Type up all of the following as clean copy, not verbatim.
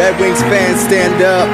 Red Wings fans, stand up.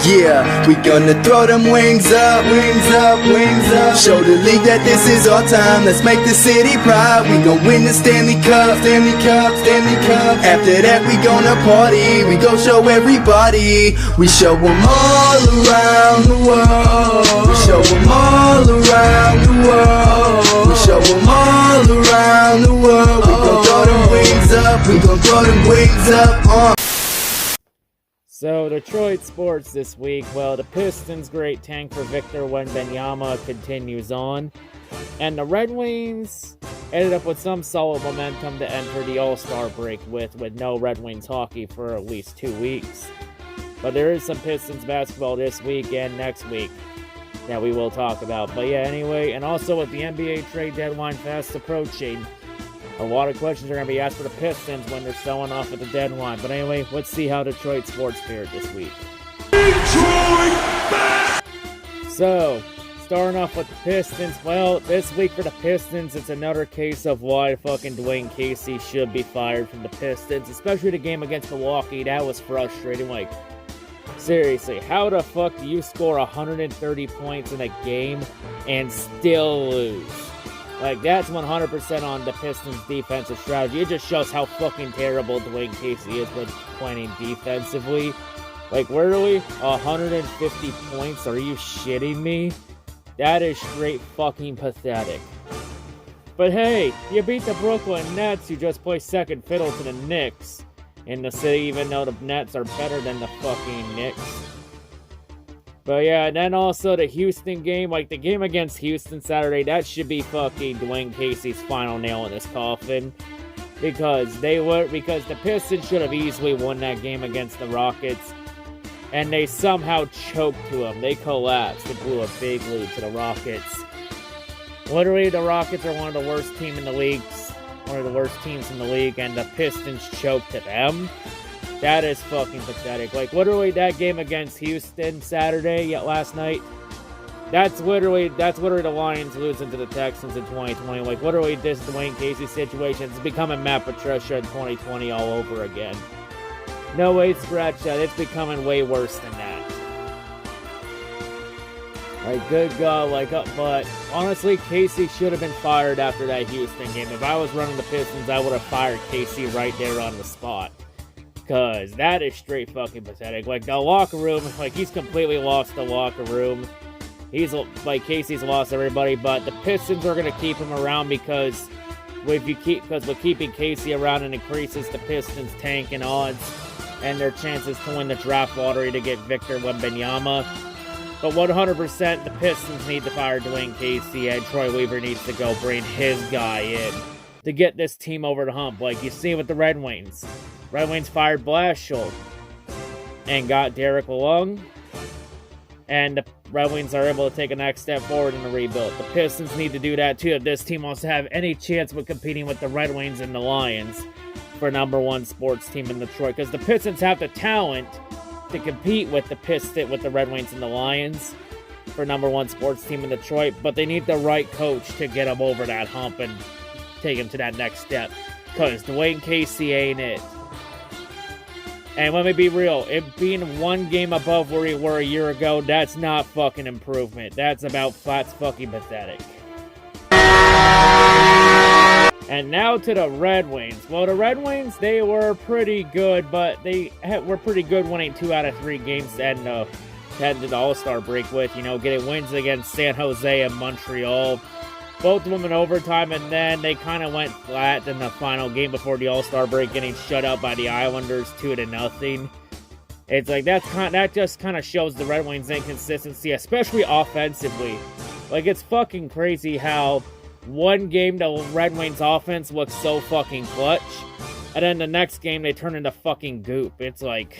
Yeah, we gonna throw them wings up, wings up, wings up. Show the league that this is our time. Let's make the city proud. We gon' win the Stanley Cup, Stanley Cup, Stanley Cup. After that we gonna party. We gon' show everybody. We show them all around the world. We show them all around the world. We show them all around the world. We gon' throw them wings up. We gon' throw them wings up. So, Detroit sports this week. Well, the Pistons' great tank for Victor Wembanyama continues on. And the Red Wings ended up with some solid momentum to enter the All-Star break with no Red Wings hockey for at least 2 weeks. But there is some Pistons basketball this week and next week that we will talk about. But yeah, anyway, and also with the NBA trade deadline fast approaching, a lot of questions are going to be asked for the Pistons when they're selling off at the deadline. But anyway, let's see how Detroit sports fared this week. So, starting off with the Pistons. Well, this week for the Pistons, it's another case of why fucking Dwayne Casey should be fired from the Pistons. Especially the game against Milwaukee. That was frustrating. Like, seriously, how the fuck do you score 130 points in a game and still lose? Like, that's 100% on the Pistons' defensive strategy. It just shows how fucking terrible Dwayne Casey is when playing defensively. Like, literally, 150 points? Are you shitting me? That is straight fucking pathetic. But hey, you beat the Brooklyn Nets, who just play second fiddle to the Knicks in the city, even though the Nets are better than the fucking Knicks. But yeah, and then also the Houston game, like the game against Houston Saturday, that should be fucking Dwayne Casey's final nail in his coffin. Because the Pistons should have easily won that game against the Rockets. And they somehow choked to them. They collapsed and blew a big lead to the Rockets. Literally, the Rockets are one of the worst teams in the league, and the Pistons choked to them. That is fucking pathetic. Like, literally, that game against Houston Saturday, last night, that's literally the Lions losing to the Texans in 2020. Like, literally, this Dwayne Casey situation is becoming Matt Patricia in 2020 all over again. No way, scratch that. It's becoming way worse than that. Like, good God, but honestly, Casey should have been fired after that Houston game. If I was running the Pistons, I would have fired Casey right there on the spot. Because that is straight fucking pathetic. Like, the locker room, like, he's completely lost the locker room. He's, like, Casey's lost everybody, but the Pistons are going to keep him around because with keeping Casey around, it increases the Pistons' tank and odds and their chances to win the draft lottery to get Victor Wembanyama. But 100%, the Pistons need to fire Dwayne Casey, and Troy Weaver needs to go bring his guy in to get this team over the hump. Like you see with the Red Wings. Red Wings fired Blashill and got Derek Lung, and the Red Wings are able to take a next step forward in the rebuild. The Pistons need to do that too if this team wants to have any chance with competing with the Red Wings and the Lions for #1 sports team in Detroit, because the Pistons have the talent to compete with the Red Wings and the Lions for #1 sports team in Detroit, but they need the right coach to get them over that hump and take them to that next step, because Dwayne Casey ain't it. And let me be real, it being one game above where we were a year ago, that's not fucking improvement. That's fucking pathetic. And now to the Red Wings. Well, the Red Wings, they were pretty good, but they were pretty good winning 2 out of 3 games and heading to the All-Star break with, getting wins against San Jose and Montreal. Both of them in overtime, and then they kind of went flat in the final game before the All-Star break, getting shut out by the Islanders 2-0. It's like that just kind of shows the Red Wings' inconsistency, especially offensively. Like, it's fucking crazy how one game the Red Wings offense looks so fucking clutch, and then the next game they turn into fucking goop. It's like,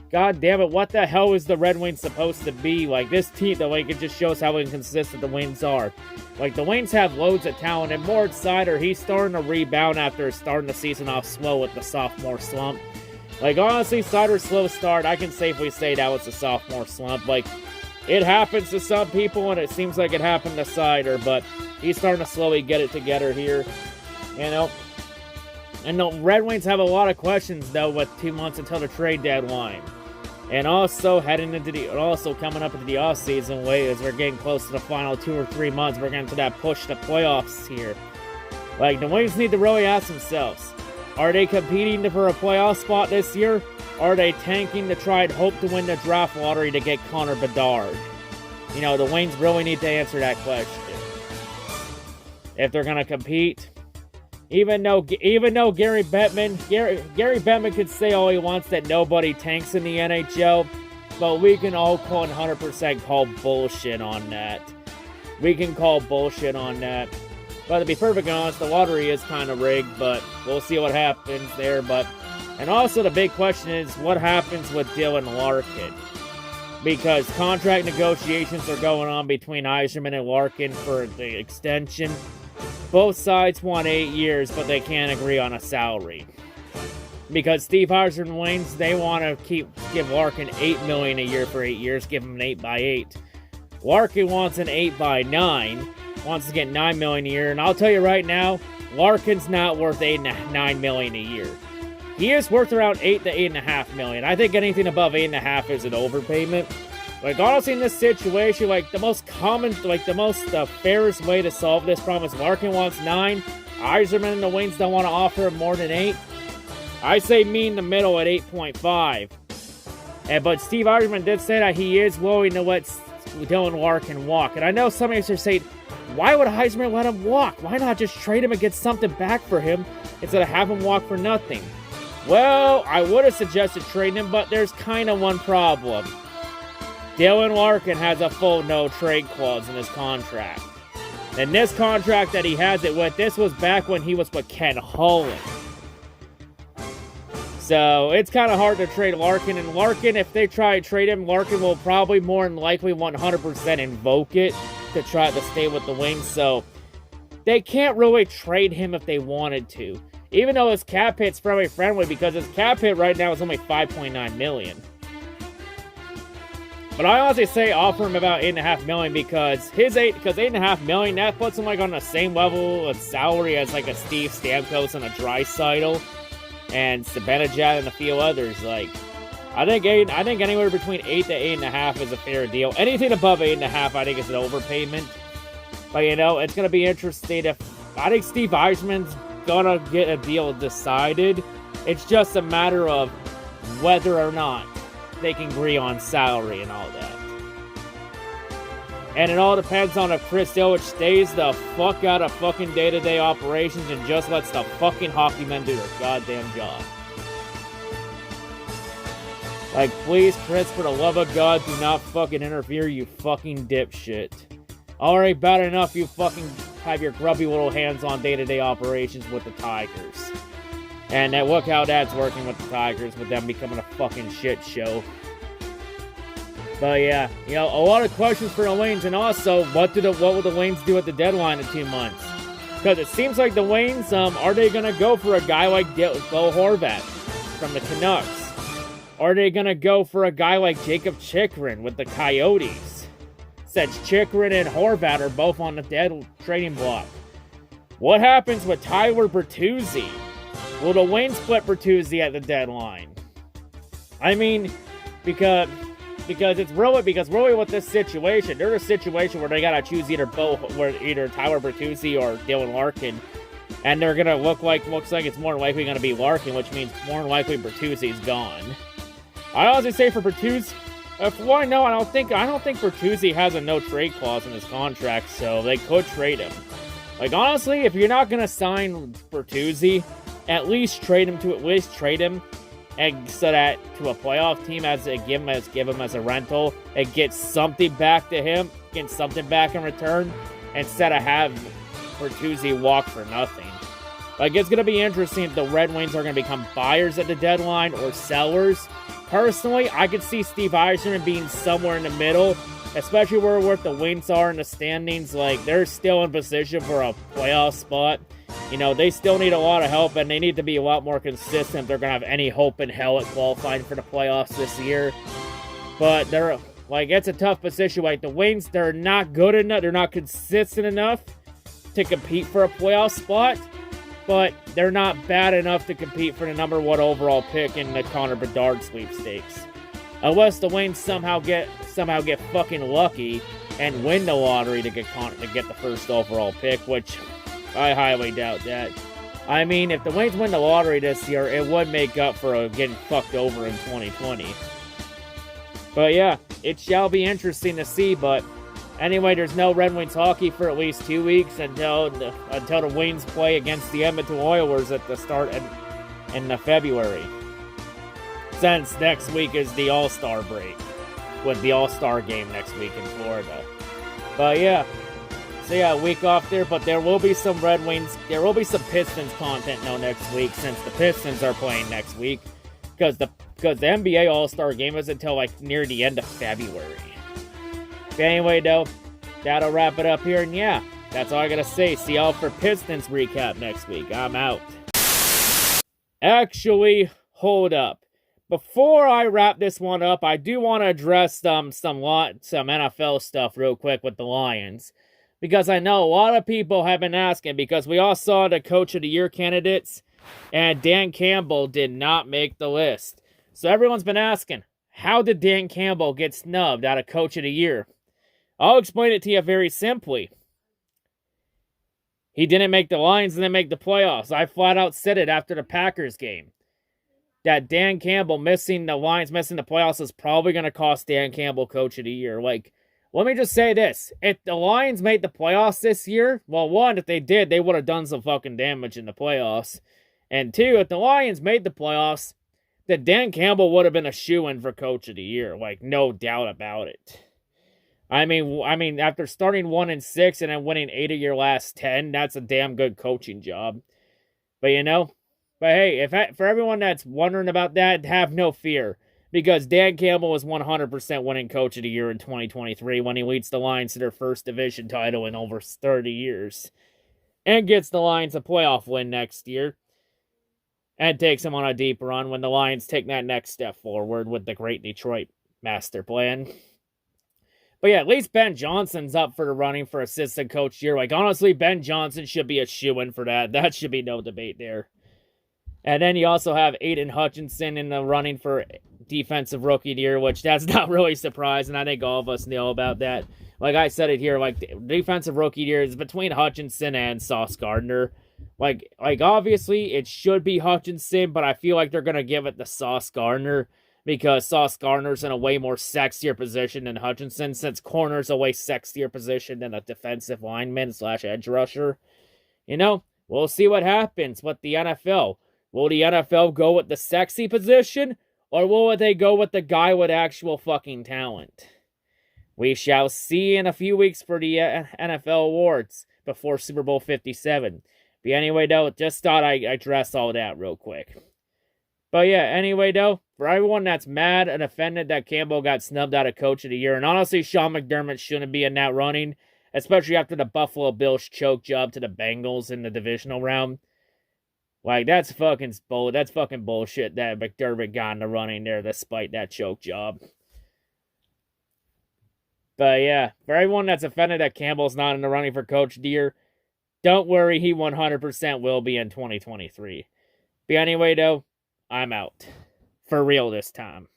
God damn it, what the hell is the Red Wings supposed to be? Like, this team, it just shows how inconsistent the Wings are. Like, the Wings have loads of talent, and Yzerplan, he's starting to rebound after starting the season off slow with the sophomore slump. Like, honestly, Sider's slow start, I can safely say that was a sophomore slump. Like, it happens to some people, and it seems like it happened to Sider, but he's starting to slowly get it together here, And the Red Wings have a lot of questions, though, with 2 months until the trade deadline. And also coming up into the offseason way as we're getting close to the final 2 or 3 months, we're getting to that push to playoffs here. Like, the Wings need to really ask themselves, are they competing for a playoff spot this year? Or are they tanking to try and hope to win the draft lottery to get Connor Bedard? You know, the Wings really need to answer that question. If they're going to compete, even though Gary Bettman could say all he wants that nobody tanks in the NHL, but we can all 100% call bullshit on that. We can call bullshit on that. But to be perfectly honest, the lottery is kind of rigged, but we'll see what happens there. And also the big question is, what happens with Dylan Larkin? Because contract negotiations are going on between Yzerman and Larkin for the extension. Both sides want 8 years, but they can't agree on a salary. Because Steve Yzerman and Waynes, they want to give Larkin $8 million a year for 8 years, give him an 8x8. Larkin wants an 8x9, wants to get $9 million a year, and I'll tell you right now, Larkin's not worth $9 million a year. He is worth around $8 to $8.5 million. I think anything above $8.5 is an overpayment. Like, honestly, in this situation, like, the most fairest way to solve this problem is Larkin wants 9. Yzerman and the Wings don't want to offer him more than 8. I say me in the middle at 8.5. But Steve Yzerman did say that he is willing to let Dylan Larkin walk. And I know some of you are saying, why would Yzerman let him walk? Why not just trade him and get something back for him instead of have him walk for nothing? Well, I would have suggested trading him, but there's kind of one problem. Dylan Larkin has a full no-trade clause in his contract. And this contract that he has it with, this was back when he was with Ken Holland. So, it's kind of hard to trade Larkin. And Larkin, if they try to trade him, Larkin will probably more than likely 100% invoke it to try to stay with the Wings. So, they can't really trade him if they wanted to. Even though his cap hit's fairly friendly, because his cap hit right now is only $5.9 million. But I honestly say offer him about $8.5 million because $8.5 million, that puts him like on the same level of salary as like a Steve Stamkos and a Draisaitl and Zibanejad and a few others. Like, I think anywhere between 8 to 8.5 is a fair deal. Anything above 8.5, I think is an overpayment. But you know, it's gonna be interesting I think Steve Yzerman's gonna get a deal decided. It's just a matter of whether or not they can agree on salary and all that. And it all depends on if Chris Ilitch stays the fuck out of fucking day-to-day operations and just lets the fucking hockey men do their goddamn job. Like, please, Chris, for the love of God, do not fucking interfere, you fucking dipshit. Already bad enough you fucking have your grubby little hands on day-to-day operations with the Tigers. And look how that's working with the Tigers, with them becoming a fucking shit show. But yeah, you know, a lot of questions for the Waynes, and also, what will the Waynes do at the deadline in 2 months? Because it seems like the Waynes, are they going to go for a guy like Bo Horvat from the Canucks? Are they going to go for a guy like Jacob Chychrun with the Coyotes? Since Chychrun and Horvat are both on the dead trading block. What happens with Tyler Bertuzzi? Will the Waynes split Bertuzzi at the deadline? I mean, because really with this situation, they're in a situation where they gotta choose either Tyler Bertuzzi or Dylan Larkin, and they're gonna looks like it's more than likely gonna be Larkin, which means more than likely Bertuzzi's gone. I honestly say for Bertuzzi, I don't think Bertuzzi has a no trade clause in his contract, so they could trade him. Like, honestly, if you're not gonna sign Bertuzzi, at least trade him and so that to a playoff team give him as a rental and get something back to him, get something back in return, instead of have Bertuzzi walk for nothing. Like, it's going to be interesting if the Red Wings are going to become buyers at the deadline or sellers. Personally, I could see Steve Yzerman being somewhere in the middle, especially where the Wings are in the standings. Like, they're still in position for a playoff spot. You know, they still need a lot of help, and they need to be a lot more consistent if they're going to have any hope in hell at qualifying for the playoffs this year. But it's a tough position. Like, the Wings, they're not good enough, they're not consistent enough to compete for a playoff spot. but they're not bad enough to compete for the #1 overall pick in the Connor Bedard sweepstakes. Unless the Wings somehow get fucking lucky and win the lottery to get the first overall pick, which I highly doubt that. I mean, if the Wings win the lottery this year, it would make up for getting fucked over in 2020. But yeah, it shall be interesting to see, but anyway, there's no Red Wings hockey for at least 2 weeks until the Wings play against the Edmonton Oilers at the start in February. Since next week is the All-Star break, with the All-Star game next week in Florida. But yeah, so yeah, a week off there, but there will be some Pistons content next week, since the Pistons are playing next week, because the NBA All-Star game is until like near the end of February. But anyway, though, that'll wrap it up here, and yeah, that's all I gotta say. See y'all for Pistons recap next week. I'm out. Actually, hold up. Before I wrap this one up, I do want to address some NFL stuff real quick with the Lions. Because I know a lot of people have been asking, because we all saw the Coach of the Year candidates, and Dan Campbell did not make the list. So everyone's been asking, how did Dan Campbell get snubbed out of Coach of the Year? I'll explain it to you very simply. He didn't make the Lions and didn't make the playoffs. I flat out said it after the Packers game. That Dan Campbell missing the Lions, missing the playoffs is probably going to cost Dan Campbell Coach of the Year. Like, let me just say this. If the Lions made the playoffs this year, well, one, if they did, they would have done some fucking damage in the playoffs. And two, if the Lions made the playoffs, then Dan Campbell would have been a shoo-in for Coach of the Year. Like, no doubt about it. I mean, after starting 1-6 and then winning 8 of your last 10, that's a damn good coaching job. But but hey, for everyone that's wondering about that, have no fear. Because Dan Campbell is 100% winning Coach of the Year in 2023 when he leads the Lions to their first division title in over 30 years. And gets the Lions a playoff win next year. And takes them on a deep run when the Lions take that next step forward with the great Detroit Masterplan. But yeah, at least Ben Johnson's up for the running for assistant coach of the year. Like, honestly, Ben Johnson should be a shoo-in for that. That should be no debate there. And then you also have Aiden Hutchinson in the running for defensive rookie of the year, which that's not really surprising. I think all of us know about that. Like I said it here, like, defensive rookie of the year is between Hutchinson and Sauce Gardner. Like obviously, it should be Hutchinson, but I feel like they're going to give it to Sauce Gardner because Sauce Gardner's in a way more sexier position than Hutchinson, since corner's a way sexier position than a defensive lineman / edge rusher. We'll see what happens with the NFL. Will the NFL go with the sexy position, or will they go with the guy with actual fucking talent? We shall see in a few weeks for the NFL awards before Super Bowl 57. But anyway, though, just thought I'd address all that real quick. But yeah, anyway, though, for everyone that's mad and offended that Campbell got snubbed out of Coach of the Year, and honestly, Sean McDermott shouldn't be in that running, especially after the Buffalo Bills choke job to the Bengals in the divisional round. Like, that's fucking bullshit that McDermott got in the running there despite that choke job. But yeah, for everyone that's offended that Campbell's not in the running for Coach of the Year, don't worry, he 100% will be in 2023. But anyway, though, I'm out. For real this time.